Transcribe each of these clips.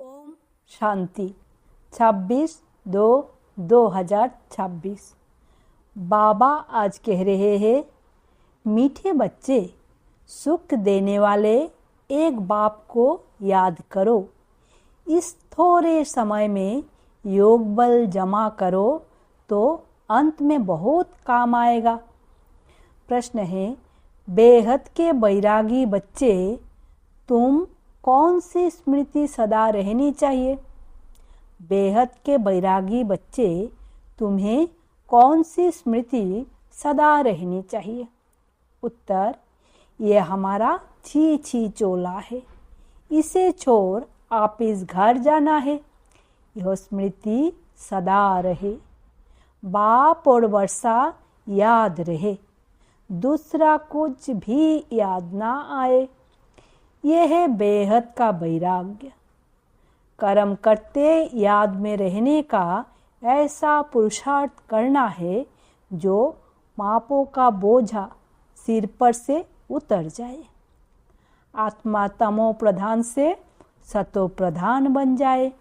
ओम शांति 26/2/2026। बाबा आज कह रहे हैं, मीठे बच्चे, सुख देने वाले एक बाप को याद करो। इस थोड़े समय में योग बल जमा करो तो अंत में बहुत काम आएगा। प्रश्न है, बेहद के बैरागी बच्चे, तुम कौन सी स्मृति सदा रहनी चाहिए? बेहद के बैरागी बच्चे, तुम्हें कौन सी स्मृति सदा रहनी चाहिए? उत्तर, ये हमारा छी छी चोला है, इसे छोड़ आप इस घर जाना है। यह स्मृति सदा रहे, बाप और वर्षा याद रहे, दूसरा कुछ भी याद ना आए। यह है बेहद का वैराग्य। कर्म करते याद में रहने का ऐसा पुरुषार्थ करना है जो पापों का बोझा सिर पर से उतर जाए। आत्मा तमो प्रधान से सतो प्रधान बन जाए।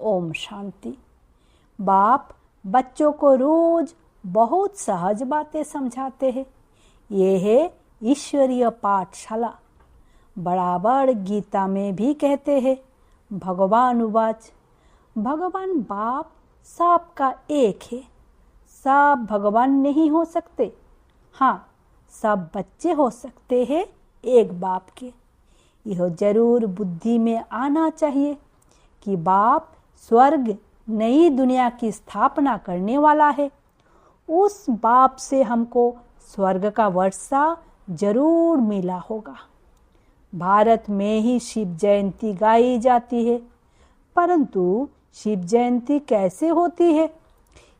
ओम शांति। बाप बच्चों को रोज बहुत सहज बातें समझाते हैं। ये है ईश्वरीय पाठशाला। बराबर गीता में भी कहते हैं, भगवान उवाच, भगवान बाप सबका एक है। सब भगवान नहीं हो सकते, हाँ सब बच्चे हो सकते हैं एक बाप के। यह जरूर बुद्धि में आना चाहिए कि बाप स्वर्ग नई दुनिया की स्थापना करने वाला है। उस बाप से हमको स्वर्ग का वर्षा जरूर मिला होगा। भारत में ही शिव जयंती गाई जाती है, परंतु शिव जयंती कैसे होती है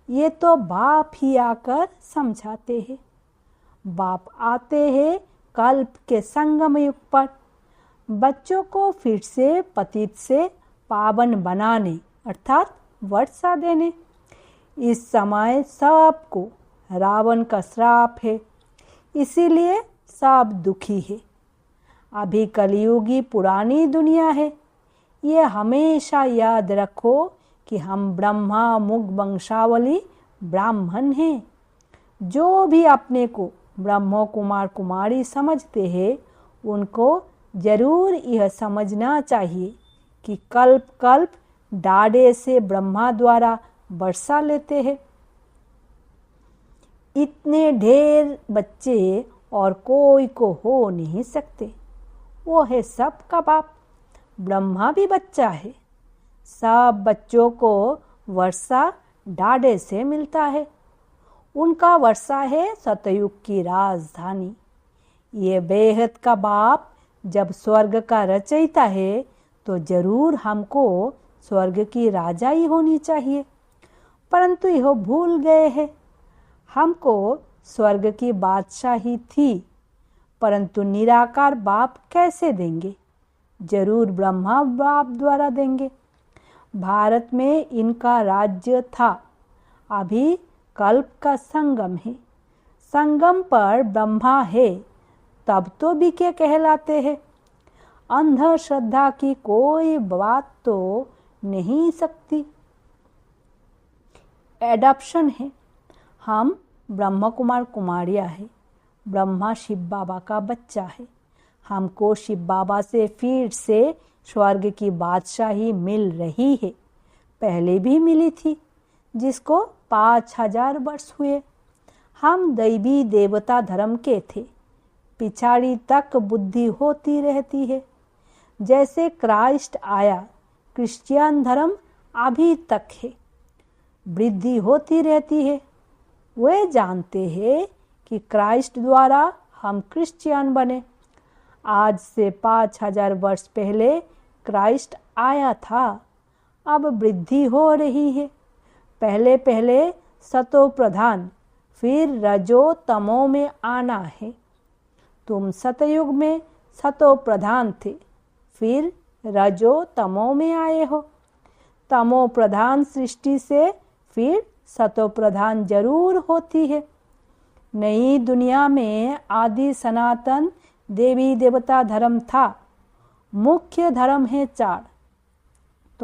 ये तो बाप ही आकर समझाते हैं। बाप आते हैं कल्प के संगम युग पर, बच्चों को फिर से पतित से पावन बनाने अर्थात वर्षा देने। इस समय सबको रावण का श्राप है, इसीलिए सब दुखी है। अभी कलयुगी पुरानी दुनिया है। ये हमेशा याद रखो कि हम ब्रह्मा मुख वंशावली ब्राह्मण हैं। जो भी अपने को ब्रह्मो कुमार कुमारी समझते हैं, उनको जरूर यह समझना चाहिए कि कल्प कल्प डाढ़े से ब्रह्मा द्वारा वर्षा लेते हैं। इतने ढेर बच्चे और कोई को हो नहीं सकते। वो है सबका बाप। ब्रह्मा भी बच्चा है। सब बच्चों को वर्षा डाढ़े से मिलता है। उनका वर्षा है सतयुग की राजधानी। ये बेहद का बाप जब स्वर्ग का रचयिता है तो जरूर हमको स्वर्ग की राजा ही होनी चाहिए, परंतु यह भूल गए हैं। हमको स्वर्ग की बादशाही थी, परंतु निराकार बाप कैसे देंगे? जरूर ब्रह्मा बाप द्वारा देंगे। भारत में इनका राज्य था। अभी कल्प का संगम है। संगम पर ब्रह्मा है, तब तो बीके कहलाते हैं। अंधश्रद्धा की कोई बात तो नहीं सकती। एडॉप्शन है। हम ब्रह्म कुमार कुमारियाँ हैं। ब्रह्मा शिव बाबा का बच्चा है। हमको शिव बाबा से फिर से स्वर्ग की बादशाही मिल रही है। पहले भी मिली थी, जिसको 5000 वर्ष हुए। हम दैवी देवता धर्म के थे। पिछाड़ी तक बुद्धि होती रहती है। जैसे क्राइस्ट आया, क्रिश्चियन धर्म अभी तक है, वृद्धि होती रहती है। वे जानते हैं कि क्राइस्ट द्वारा हम क्रिश्चियन बने। आज से 5000 वर्ष पहले क्राइस्ट आया था। अब वृद्धि हो रही है। पहले पहले सतो प्रधान, फिर रजो तमो में आना है। तुम सतयुग में सतो प्रधान थे, फिर रजो तमो में आए हो। तमो प्रधान सृष्टि से फिर सतो प्रधान जरूर होती है। नई दुनिया में आदि सनातन देवी देवता धर्म था। मुख्य धर्म है 4,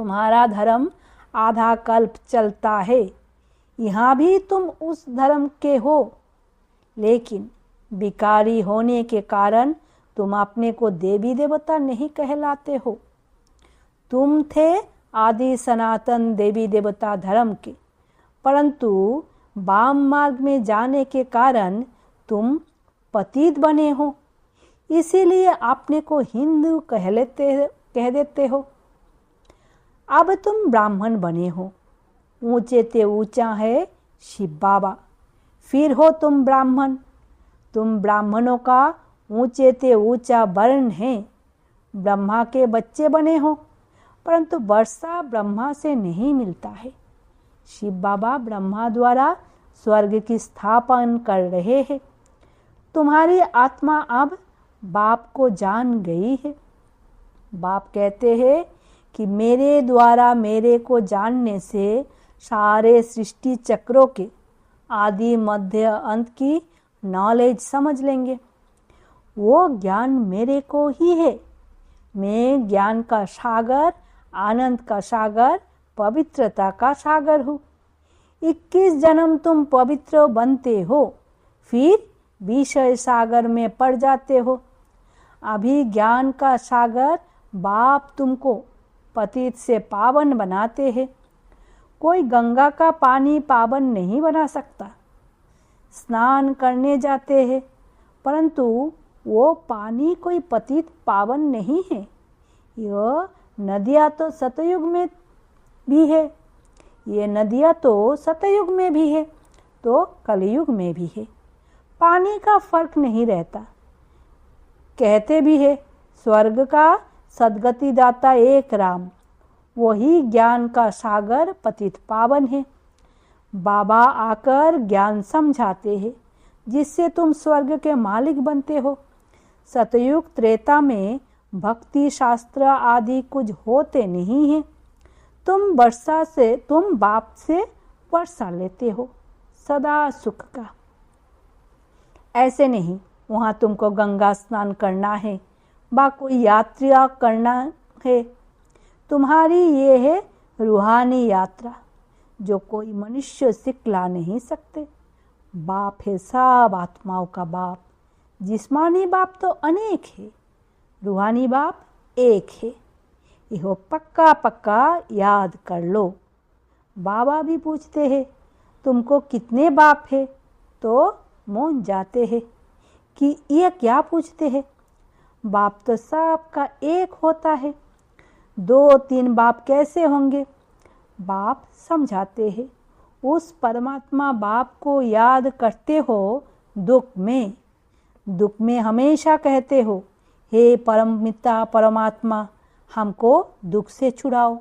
तुम्हारा धर्म आधा कल्प चलता है, यहाँ भी तुम उस धर्म के हो, लेकिन भिखारी होने के कारण तुम अपने को देवी देवता नहीं कहलाते हो। तुम थे आदि सनातन देवी देवता धर्म के, परंतु वाम मार्ग में जाने के कारण तुम पतित बने हो, इसीलिए अपने को हिंदू कह देते हो। अब तुम ब्राह्मण बने हो, ऊंचे ते ऊंचा है शिव बाबा, फिर हो तुम ब्राह्मण। तुम ब्राह्मणों का ऊंचे ते ऊंचा वर्ण है, ब्रह्मा के बच्चे बने हो, परंतु वर्षा ब्रह्मा से नहीं मिलता है। शिव बाबा ब्रह्मा द्वारा स्वर्ग की स्थापना कर रहे हैं। तुम्हारी आत्मा अब बाप को जान गई है। बाप कहते हैं कि मेरे द्वारा मेरे को जानने से सारे सृष्टि चक्रों के आदि मध्य अंत की नॉलेज समझ लेंगे। वो ज्ञान मेरे को ही है। मैं ज्ञान का सागर, आनंद का सागर, पवित्रता का सागर हूँ। 21 जन्म तुम पवित्र बनते हो, फिर विषय सागर में पड़ जाते हो। अभी ज्ञान का सागर बाप तुमको पतित से पावन बनाते हैं। कोई गंगा का पानी पावन नहीं बना सकता। स्नान करने जाते हैं, परंतु वो पानी कोई पतित पावन नहीं है। यह नदियाँ तो सतयुग में भी है, ये नदियाँ तो सतयुग में भी है, तो कलयुग में भी है। पानी का फर्क नहीं रहता। कहते भी है स्वर्ग का सदगति दाता एक राम, वही ज्ञान का सागर पतित पावन है। बाबा आकर ज्ञान समझाते हैं, जिससे तुम स्वर्ग के मालिक बनते हो। सतयुग त्रेता में भक्ति शास्त्र आदि कुछ होते नहीं हैं। तुम बाप से वर्षा लेते हो सदा सुख का। ऐसे नहीं, वहाँ तुमको गंगा स्नान करना है, बा कोई यात्रा करना है। तुम्हारी ये है रूहानी यात्रा, जो कोई मनुष्य सिखला नहीं सकते। बाप है सब आत्माओं का बाप। जिस्मानी बाप तो अनेक है, रूहानी बाप एक है। यह पक्का पक्का याद कर लो। बाबा भी पूछते हैं तुमको कितने बाप है, तो मौन जाते हैं कि ये क्या पूछते हैं। बाप तो सबका एक होता है, 2-3 बाप कैसे होंगे। बाप समझाते हैं, उस परमात्मा बाप को याद करते हो दुख में हमेशा कहते हो, हे परमपिता परमात्मा हमको दुख से छुड़ाओ।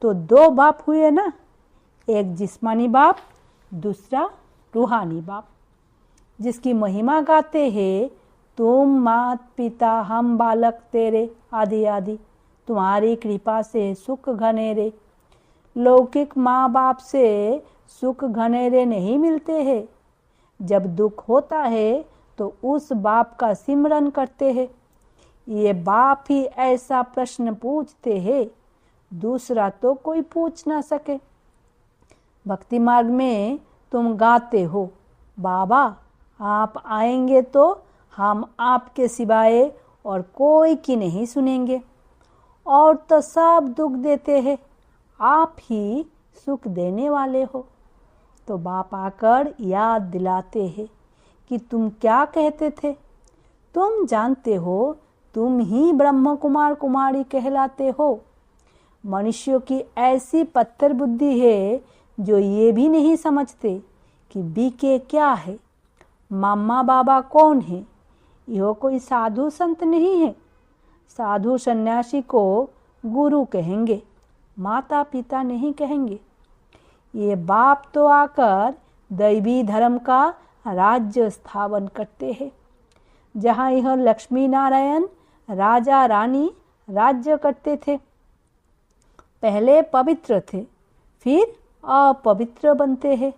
तो 2 बाप हुए ना, एक जिस्मानी बाप, दूसरा रूहानी बाप, जिसकी महिमा गाते हैं तुम मात पिता हम बालक तेरे आदि आदि, तुम्हारी कृपा से सुख घनेरे। लौकिक माँ बाप से सुख घनेरे नहीं मिलते हैं। जब दुख होता है तो उस बाप का सिमरन करते हैं। ये बाप ही ऐसा प्रश्न पूछते हैं, दूसरा तो कोई पूछ ना सके। भक्ति मार्ग में तुम गाते हो, बाबा आप आएंगे तो हम आपके सिवाय और कोई की नहीं सुनेंगे। और तो सब दुख देते हैं, आप ही सुख देने वाले हो। तो बाप आकर याद दिलाते हैं कि तुम क्या कहते थे। तुम जानते हो तुम ही ब्रह्म कुमार कुमारी कहलाते हो। मनुष्यों की ऐसी पत्थर बुद्धि है जो ये भी नहीं समझते कि बीके क्या है, मामा बाबा कौन है। यह कोई साधु संत नहीं है। साधु सन्यासी को गुरु कहेंगे, माता पिता नहीं कहेंगे। ये बाप तो आकर दैवी धर्म का राज्य स्थापन करते हैं, जहाँ यह लक्ष्मी नारायण राजा रानी राज्य करते थे। पहले पवित्र थे, फिर अपवित्र बनते हैं।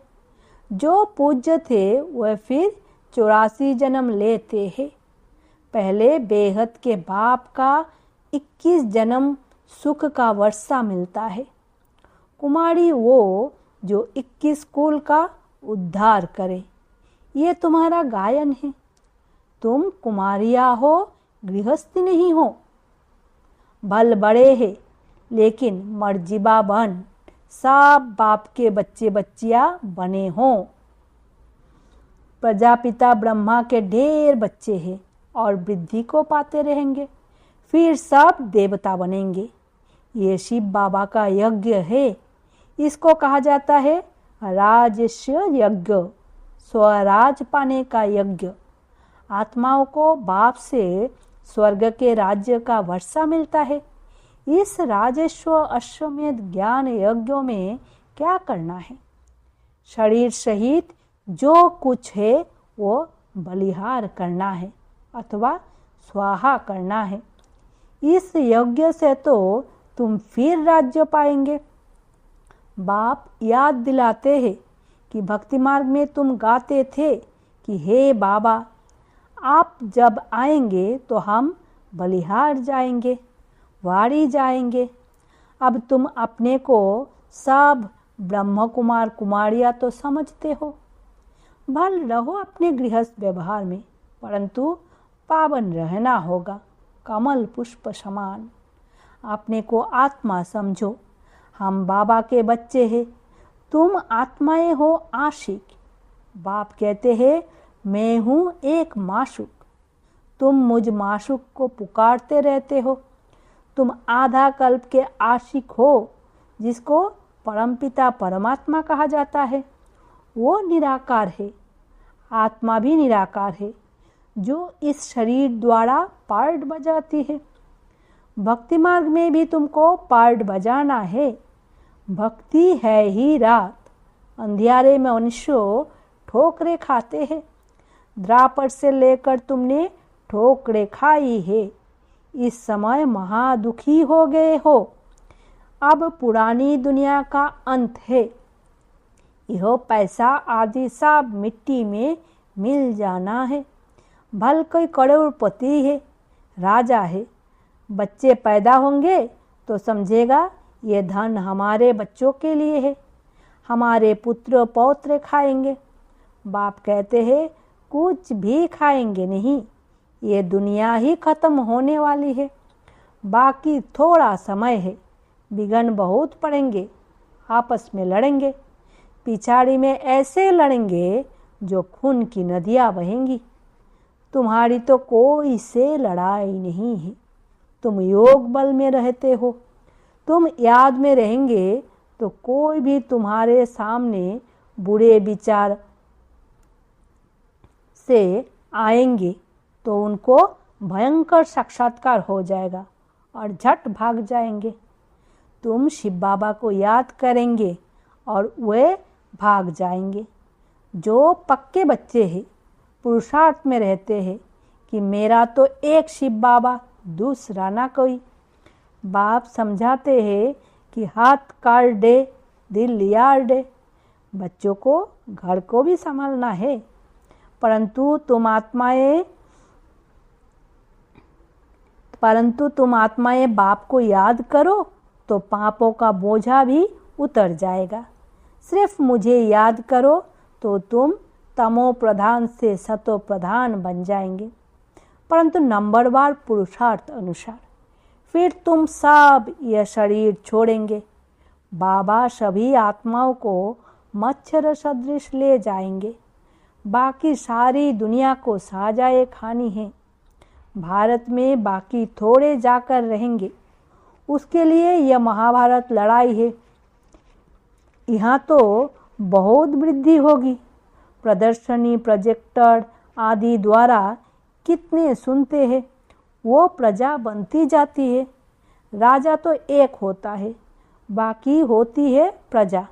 जो पूज्य थे वह फिर 84 जन्म लेते हैं। पहले बेहद के बाप का 21 जन्म सुख का वर्षा मिलता है। कुमारी वो जो 21 कुल का उद्धार करे। ये तुम्हारा गायन है। तुम कुमारिया हो, गृहस्थी नहीं हो। भल बड़े है लेकिन मर्जिबा बन, सब बाप के बच्चे बच्चियां बने हों। प्रजापिता ब्रह्मा के ढेर बच्चे हैं और वृद्धि को पाते रहेंगे, फिर सब देवता बनेंगे। ये शिव बाबा का यज्ञ है। इसको कहा जाता है राजस्व यज्ञ, स्वराज पाने का यज्ञ। आत्माओं को बाप से स्वर्ग के राज्य का वर्षा मिलता है। इस राजस्व अश्वमेध ज्ञान यज्ञों में क्या करना है? शरीर सहित जो कुछ है वो बलिहार करना है अथवा स्वाहा करना है। इस यज्ञ से तो तुम फिर राज्य पाएंगे। बाप याद दिलाते हैं कि भक्ति मार्ग में तुम गाते थे कि हे बाबा, आप जब आएंगे तो हम बलिहार जाएंगे, वाड़ी जाएंगे। अब तुम अपने को सब ब्रह्म कुमार कुमारियाँ तो समझते हो। भल रहो अपने गृहस्थ व्यवहार में, परंतु पावन रहना होगा, कमल पुष्प समान। अपने को आत्मा समझो। हम बाबा के बच्चे हैं, तुम आत्माएं हो आशिक। बाप कहते हैं मैं हूँ एक माशूक। तुम मुझ माशूक को पुकारते रहते हो। तुम आधा कल्प के आशिक हो, जिसको परमपिता परमात्मा कहा जाता है। वो निराकार है। आत्मा भी निराकार है, जो इस शरीर द्वारा पार्ट बजाती है। भक्ति मार्ग में भी तुमको पार्ट बजाना है। भक्ति है ही रात, अंधियारे में मनुष्य ठोकरे खाते हैं। द्वापर से लेकर तुमने ठोकरे खाई है। इस समय महादुखी हो गए हो। अब पुरानी दुनिया का अंत है। यह पैसा आदि सब मिट्टी में मिल जाना है। भल कोई करोड़पति है, राजा है, बच्चे पैदा होंगे तो समझेगा ये धन हमारे बच्चों के लिए है, हमारे पुत्र पौत्र खाएंगे। बाप कहते हैं कुछ भी खाएंगे नहीं, ये दुनिया ही खत्म होने वाली है। बाकी थोड़ा समय है। विघ्न बहुत पड़ेंगे, आपस में लड़ेंगे। पिछाड़ी में ऐसे लड़ेंगे जो खून की नदियाँ बहेंगी। तुम्हारी तो कोई से लड़ाई नहीं है। तुम योग बल में रहते हो। तुम याद में रहेंगे तो कोई भी तुम्हारे सामने बुरे विचार से आएंगे तो उनको भयंकर साक्षात्कार हो जाएगा और झट भाग जाएंगे। तुम शिव बाबा को याद करेंगे और वे भाग जाएंगे। जो पक्के बच्चे हैं, पुरुषार्थ में रहते हैं कि मेरा तो एक शिव बाबा, दूसरा ना कोई। बाप समझाते हैं कि हाथ काट दे, दिल यार दे। बच्चों को घर को भी संभालना है, परंतु तुम आत्माएं बाप को याद करो तो पापों का बोझा भी उतर जाएगा। सिर्फ मुझे याद करो तो तुम तमो प्रधान से सतो प्रधान बन जाएंगे, परंतु नंबरवार पुरुषार्थ अनुसार। फिर तुम सब यह शरीर छोड़ेंगे। बाबा सभी आत्माओं को मच्छर सदृश ले जाएंगे। बाकी सारी दुनिया को साजाए खानी है। भारत में बाकी थोड़े जाकर रहेंगे। उसके लिए यह महाभारत लड़ाई है। यहाँ तो बहुत वृद्धि होगी। प्रदर्शनी, प्रोजेक्टर आदि द्वारा कितने सुनते हैं, वो प्रजा बनती जाती है। राजा तो एक होता है, बाकी होती है प्रजा।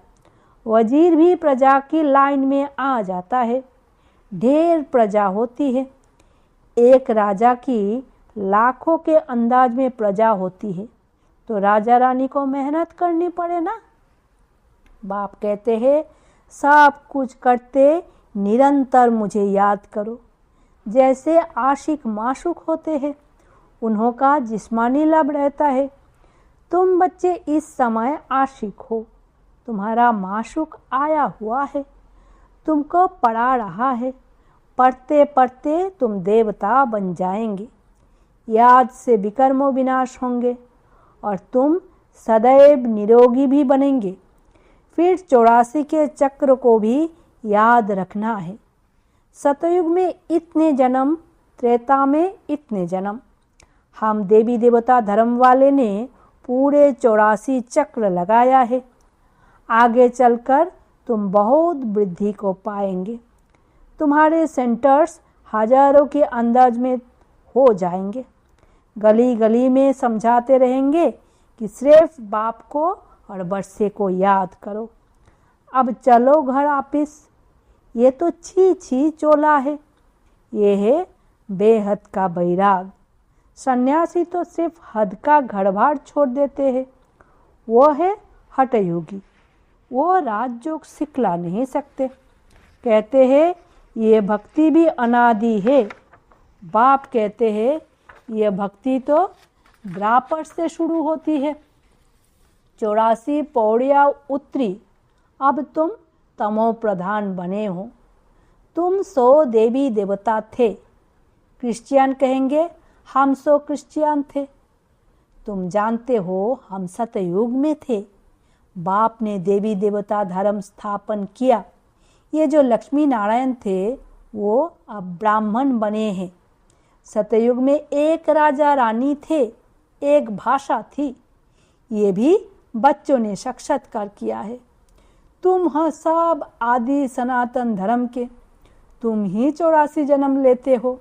वजीर भी प्रजा की लाइन में आ जाता है। ढेर प्रजा होती है। एक राजा की लाखों के अंदाज में प्रजा होती है, तो राजा रानी को मेहनत करनी पड़े ना। बाप कहते हैं सब कुछ करते निरंतर मुझे याद करो। जैसे आशिक माशूक होते हैं, उन्हों का जिस्मानी लाभ रहता है। तुम बच्चे इस समय आशिक हो, तुम्हारा माशूक आया हुआ है, तुमको पढ़ा रहा है। पढ़ते पढ़ते तुम देवता बन जाएंगे, याद से विकर्मों विनाश होंगे और तुम सदैव निरोगी भी बनेंगे। फिर 84 के चक्र को भी याद रखना है। सतयुग में इतने जन्म, त्रेता में इतने जन्म। हम देवी देवता धर्म वाले ने पूरे 84 चक्र लगाया है। आगे चलकर तुम बहुत वृद्धि को पाएंगे। तुम्हारे सेंटर्स हजारों के अंदाज में हो जाएंगे। गली गली में समझाते रहेंगे कि सिर्फ बाप को और वर्षे को याद करो। अब चलो घर वापिस। ये तो छी छी चोला है। ये है बेहद का बैराग। सन्यासी तो सिर्फ हद का घड़भाड़ छोड़ देते हैं। वो है हठयोगी। वो राजयोग सिखला नहीं सकते। कहते हैं ये भक्ति भी अनादि है। बाप कहते हैं ये भक्ति तो द्वापर से शुरू होती है। 84 पौड़ियाँ उतरी, अब तुम तमो प्रधान बने हो। तुम 100 देवी देवता थे। क्रिश्चियन कहेंगे हम 100 क्रिश्चियन थे। तुम जानते हो हम सतयुग में थे। बाप ने देवी देवता धर्म स्थापन किया। ये जो लक्ष्मी नारायण थे वो अब ब्राह्मण बने हैं। सतयुग में एक राजा रानी थे, एक भाषा थी। ये भी बच्चों ने साक्षात्कार किया है। तुम हो सब आदि सनातन धर्म के। तुम ही 84 जन्म लेते हो।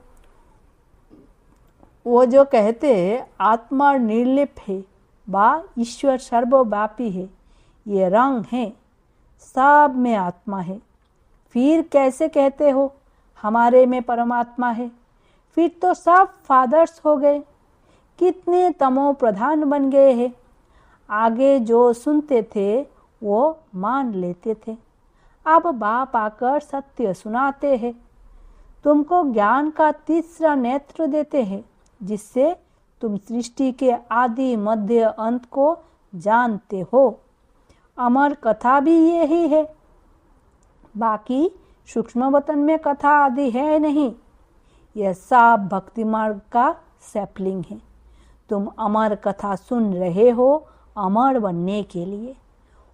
वो जो कहते आत्मा निर्लिप्त है बा ईश्वर सर्वव्यापी है, ये रंग है, सब में आत्मा है। फिर कैसे कहते हो हमारे में परमात्मा है? फिर तो सब फादर्स हो गए। कितने तमो प्रधान बन गए हैं। आगे जो सुनते थे वो मान लेते थे। अब बाप आकर सत्य सुनाते हैं। तुमको ज्ञान का तीसरा नेत्र देते हैं, जिससे तुम सृष्टि के आदि मध्य अंत को जानते हो। अमर कथा भी यही है। बाकी सूक्ष्म वतन में कथा आदि है नहीं। यह सब भक्ति मार्ग का सैपलिंग है। तुम अमर कथा सुन रहे हो अमर बनने के लिए।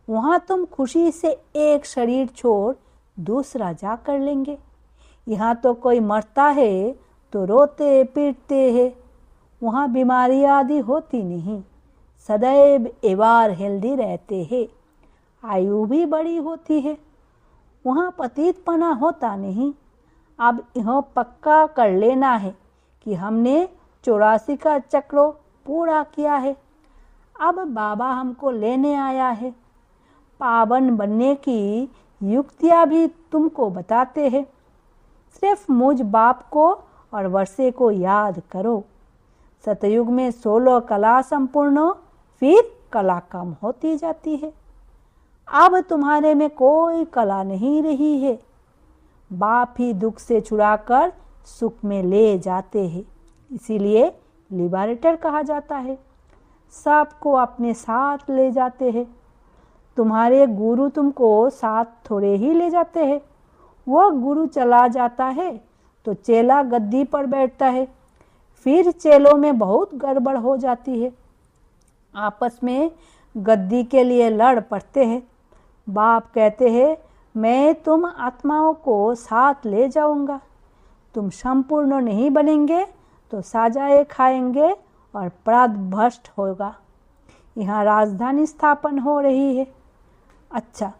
वहाँ तुम खुशी से एक शरीर छोड़ दूसरा जा कर लेंगे। यहाँ तो कोई मरता है तो रोते पीटते हैं। वहाँ बीमारी आदि होती नहीं। सदैव एवार हेल्दी रहते हैं। आयु भी बड़ी होती है। वहाँ पतितपना होता नहीं। अब यह पक्का कर लेना है कि हमने 84 का चक्र पूरा किया है। अब बाबा हमको लेने आया है। पावन बनने की युक्तियाँ भी तुमको बताते हैं। सिर्फ मुझ बाप को और वर्षे को याद करो। सतयुग में 16 कला संपूर्ण, फिर कला कम होती जाती है। अब तुम्हारे में कोई कला नहीं रही है। बाप ही दुख से छुड़ाकर सुख में ले जाते हैं। इसीलिए लिबरेटर कहा जाता है। सबको अपने साथ ले जाते हैं। तुम्हारे गुरु तुमको साथ थोड़े ही ले जाते हैं। वो गुरु चला जाता है तो चेला गद्दी पर बैठता है। फिर चेलों में बहुत गड़बड़ हो जाती है। आपस में गद्दी के लिए लड़ पड़ते हैं। बाप कहते हैं मैं तुम आत्माओं को साथ ले जाऊंगा। तुम संपूर्ण नहीं बनेंगे तो साजाए खाएंगे और प्राद भ्रष्ट होगा। यहाँ राजधानी स्थापन हो रही है। अच्छा,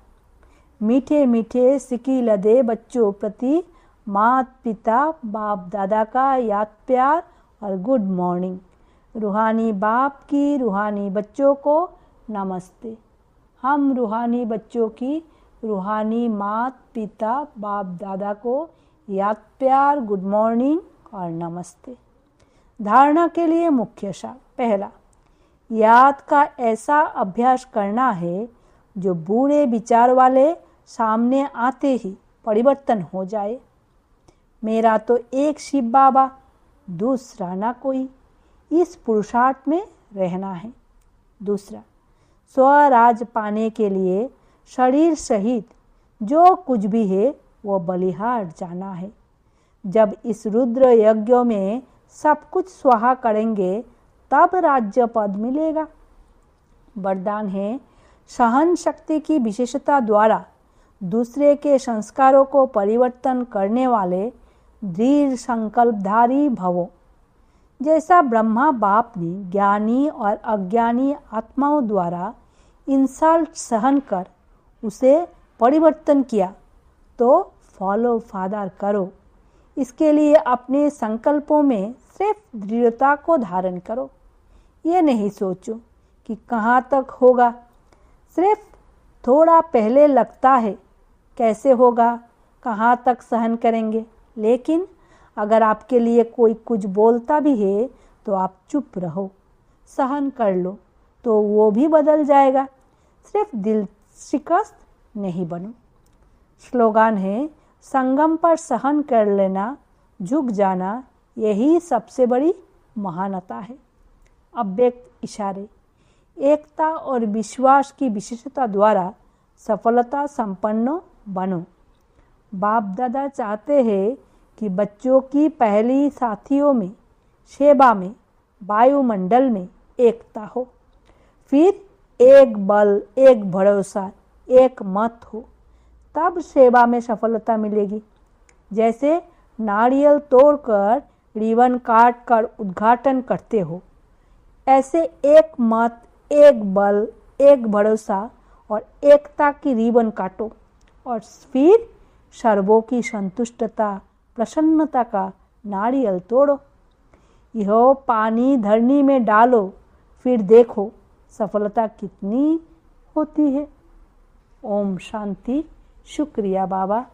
मीठे मीठे सिकी लदे बच्चों प्रति माता पिता बाप दादा का याद प्यार और गुड मॉर्निंग। रूहानी बाप की रूहानी बच्चों को नमस्ते। हम रूहानी बच्चों की रूहानी माता पिता बाप दादा को याद प्यार, गुड मॉर्निंग और नमस्ते। धारणा के लिए मुख्य सार। पहला, याद का ऐसा अभ्यास करना है जो बुरे विचार वाले सामने आते ही परिवर्तन हो जाए। मेरा तो एक शिव बाबा, दूसरा ना कोई। इस पुरुषार्थ में रहना है। दूसरा, स्वराज पाने के लिए शरीर सहित जो कुछ भी है वो बलिहार जाना है। जब इस रुद्र यज्ञों में सब कुछ स्वाहा करेंगे तब राज्य पद मिलेगा। वरदान है, सहन शक्ति की विशेषता द्वारा दूसरे के संस्कारों को परिवर्तन करने वाले दृढ़ संकल्पधारी भवो। जैसा ब्रह्मा बाप ने ज्ञानी और अज्ञानी आत्माओं द्वारा इंसल्ट सहन कर उसे परिवर्तन किया, तो फॉलो फादर करो। इसके लिए अपने संकल्पों में सिर्फ दृढ़ता को धारण करो। ये नहीं सोचो कि कहाँ तक होगा, सिर्फ थोड़ा पहले लगता है कैसे होगा, कहाँ तक सहन करेंगे। लेकिन अगर आपके लिए कोई कुछ बोलता भी है तो आप चुप रहो, सहन कर लो, तो वो भी बदल जाएगा। सिर्फ दिल शिकस्त नहीं बनो। स्लोगान है, संगम पर सहन कर लेना, झुक जाना, यही सबसे बड़ी महानता है। अव्यक्त इशारे, एकता और विश्वास की विशेषता द्वारा सफलता संपन्न बनो। बाप दादा चाहते हैं कि बच्चों की पहली साथियों में, सेवा में, वायुमंडल में एकता हो, फिर एक बल, एक भरोसा, एक मत हो, तब सेवा में सफलता मिलेगी। जैसे नारियल तोड़कर रिबन काट कर उद्घाटन करते हो, ऐसे एक मत, एक बल, एक भरोसा और एकता की रिबन काटो और फिर सर्वों की संतुष्टता, प्रसन्नता का नारियल तोड़ो। यह पानी धरनी में डालो, फिर देखो सफलता कितनी होती है। ओम शांति। शुक्रिया बाबा।